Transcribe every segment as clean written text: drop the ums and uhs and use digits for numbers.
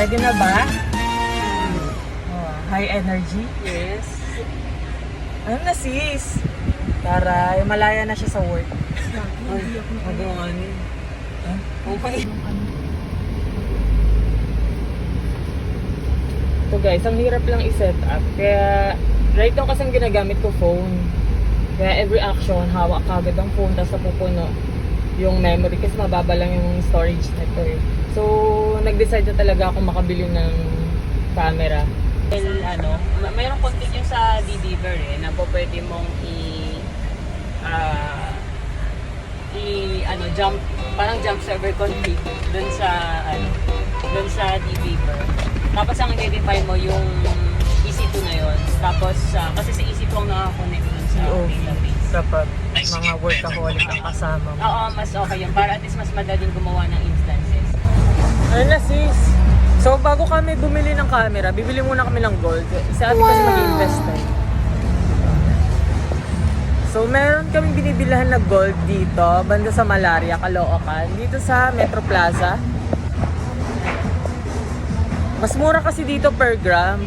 Ready na ba? Oh, high energy? Yes. Ano na sis? Para malaya na siya sa work. Ay, magawa niyo. Okay. So guys, ang hirap lang i-set up. Kaya, right now kasi ginagamit ko phone. Kaya every action, hawak kagad ang phone, tapos napupuno yung memory kasi mababa lang yung storage nito eh. So, nag-decide na talaga ako makabili ng camera. Well, mayroong content yung sa DDVer na po pwede mong jump, parang jump server config dun sa DDVer. Tapos ang i-define mo yung EC2 na yun. Tapos, kasi sa EC2 ang nakakonect dun sa database. Dapat mga workaholic ang kasama mo. Oo, mas okay yun. Para at least mas madaling gumawa ng instances. Ayun na sis. So bago kami bumili ng camera, bibili muna kami ng gold. Isa ate kasi mag-invest tayo. So meron kaming binibilhan na gold dito, banda sa Malaria, Caloocan. Dito sa Metro Plaza. Mas mura kasi dito per gram.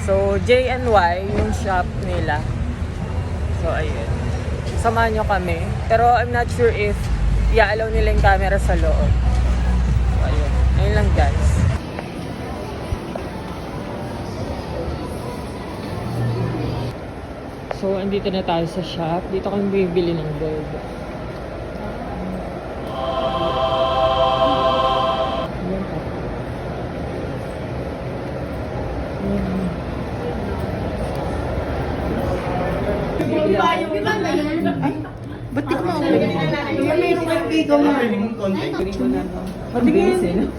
So JNY yung shop nila. So ayun. Samahan nyo kami. Pero I'm not sure if i-allow nila yung camera sa loob. So ayun. Ayun lang guys. So andito na tayo sa shop. Dito kami bibili ng gold. Ayan pa. Ba't di ko makuha? Kaya mayroong kaibigan mo. Patingin.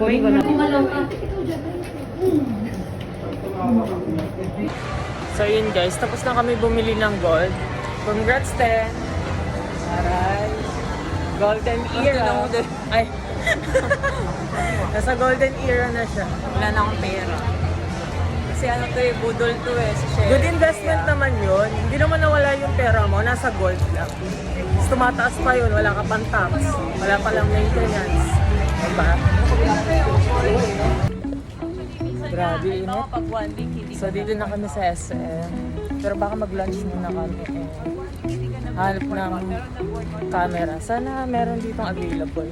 Kunin ko na. So yun guys, tapos na kami bumili ng gold. Congrats Ten! Aray! Golden era! Ay! Nasa golden era na siya. Wala na akong pera. Kasi budol to eh, si Sherry. Good investment naman yun. Hindi naman nawala yung pera mo, nasa gold lang. Tapos tumataas pa yun, wala ka pang tax. Wala pa lang maintenance. Diba? Grabe init. Pag 1 week, hindi So dito na kami sa SM. Pero baka mag-lunch muna kami eh. Hanap ng camera. Sana meron ditong available.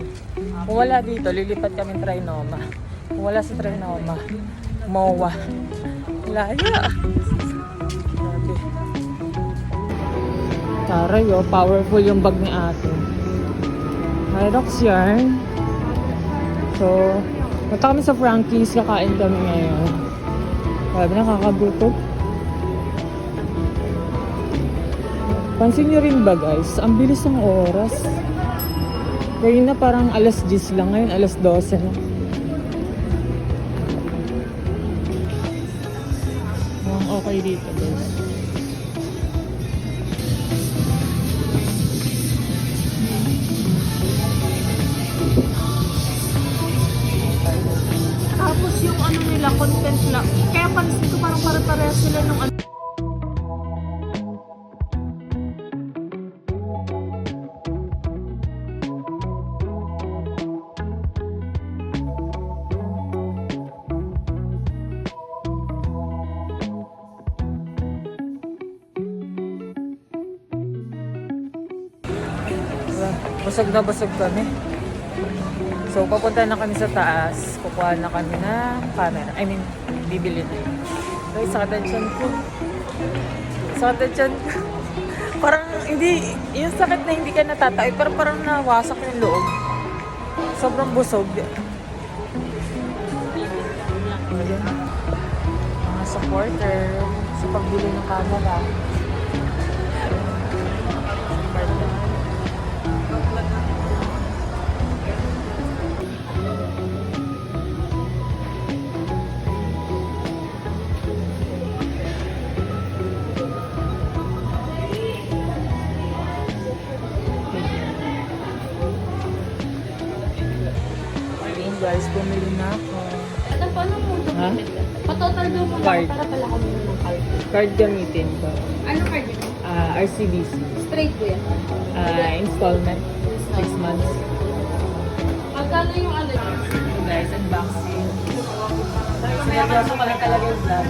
Kung wala dito, lilipat kami Trinoma. Kung wala sa Trinoma, MOA. Laya! Grabe. Taray oh, powerful yung bag ni ate. Hyrox yarn. So, punta kami sa Frankie's, kakain kami ngayon. Grabe, nakakagutom. Pansin nyo rin ba guys, ang bilis ng oras. Ngayon na parang alas 10 lang, ngayon alas 12 na. Okay dito guys. Tapos yung ano nila, content lang. Kaya pansin ko parang para-pareha sila nung ano. Busog na busog kami. So, papunta na kami sa taas. Kukuha na kami ng camera. I mean, bibili na yun. Ay, sakit ang tiyan ko. Sakit ang tiyan ko. Parang, hindi, yung sakit na hindi ka natatay, pero parang nawasak yung loob. Sobrang busog. Ayun. Mga supporter sa pagbili ng camera. Guys, bumili na ako. At paano mo Ha? Pa-total daw mo Card. para pala kami ng card. Card gamitin ko. Ano card yun? RCBC. Straight ko yan. Installment. 6 months. Magkano yung ano vaccine. Seryoso pala talaga yung vlog.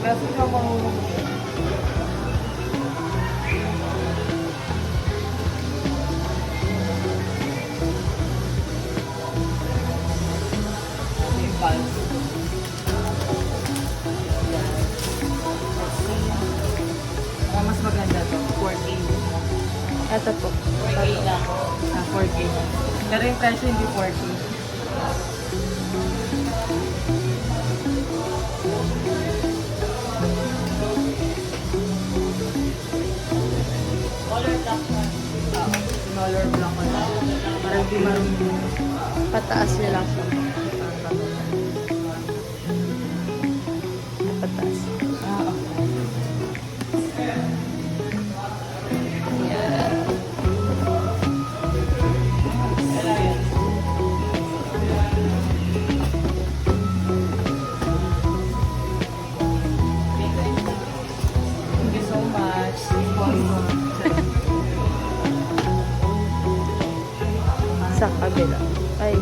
Kasi siya marunong. Yung pulse. Mas maganda to, 4K. Ito po. 4K lang. 4K. Pero yung presyo hindi 4K. Color black one. Smaller block ko na. Para hindi marunong. Pataas niya lang siya. Pataas. Thank you so much. Sa kabila. Ay.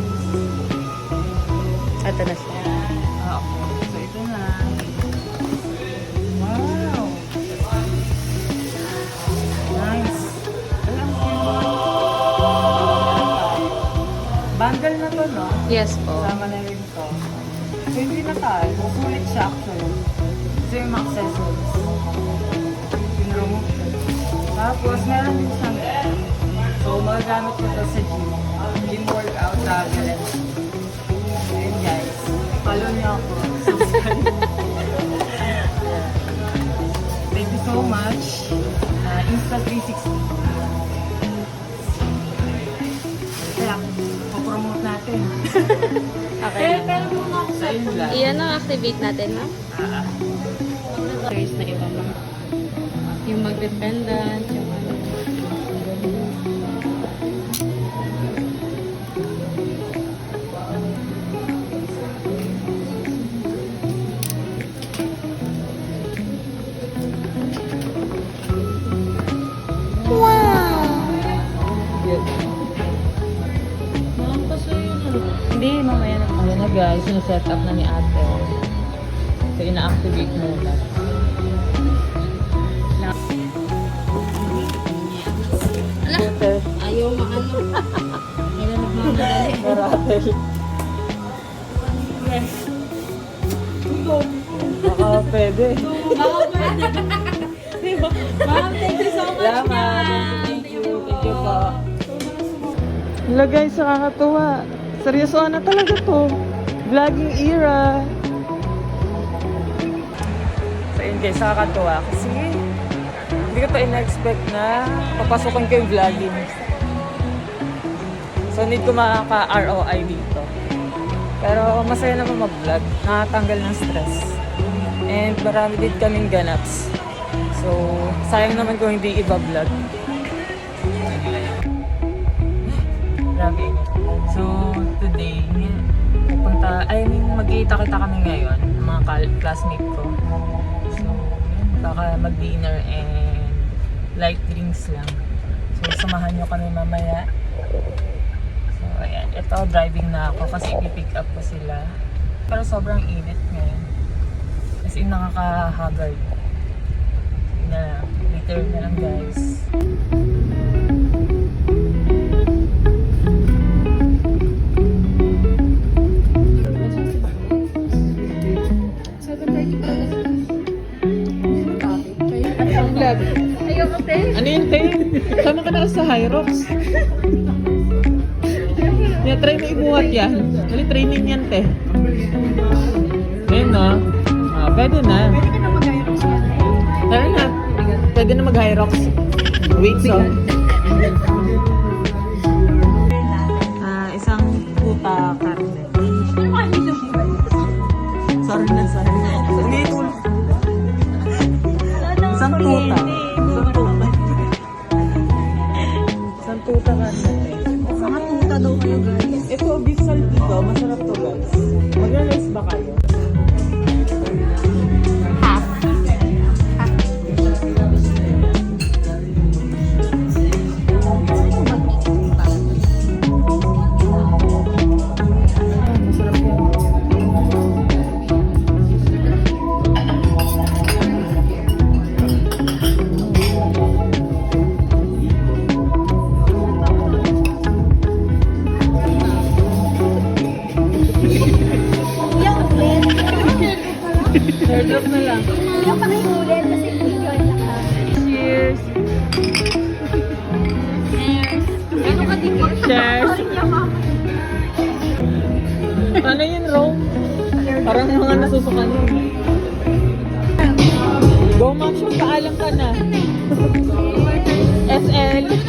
Ito na siya. Okay. So ito na. Wow. Nice. Ay, ang cute. Bundle na to, no? Yes po. Sama na rin to. So hindi na tayo. Sulit siya actually. Ito yung mga accessories. Pinromove ko. Tapos meron din siyang so magagamit ko to sa gym. Gym workout, travel and ayun guys. Follow niyo ako. Subscribe. Thank you so much. Insta360. Kaya, po-promote natin. Okay. Pero muna ako Sa inyo lang. Iyan ang activate natin, ma'am. Series na iba, ma'am. Yung mag-dependent, yung ano. Hindi, mamaya na. Ayan na guys, sineset up na ni ate. So, ina-activate muna. Scooter. Ayaw maano. Ayaw nagmamadali. Maratel. Baka pwede. Ma'am, thank you so much. Salamat. Thank you. Thank you po. Hello guys, nakakatuwa. Seryoso na talaga to. Vlogging era. So yun guys, nakakatuwa. Kasi hindi ko pa ina-expect na papasukin ko yung vlogging. So need ko makaka-ROI dito. Pero masaya naman mag-vlog. Nakatanggal ng stress. And marami din kaming ganaps. So sayang naman kung hindi iba-vlog. Grabe. So today, magkita-kita kami ngayon ng mga classmate ko. So baka mag-dinner and light drinks lang. So samahan nyo kami mamaya. So ayan, ito driving na ako kasi ipipick up ko sila. Pero sobrang init ngayon. As in nakaka-haggard. Later na lang guys. Vlog. Ayaw ko, te. Ano yun, te? Sama ka na sa Hyrox. Yeah, try mo ibuhat yan. Actually, training yan, te. Ayun, no? Pwede na. Pwede ka na mag-Hyrox yan. Tara na. Pwede na mag-Hyrox. Wait, so. Isang puta karne. Sorry na, sorry. Ulit. Isang tuta. Isang tuta karne. Mga tuta daw kayo, guys. Ito, beef salt dito. Masarap to, guys. Mag-realize ba kayo? Half. Cheers! Ano yun, Ro? Parang mga nasusukan yun. Go, Ma'am. Paalam ka na. SL.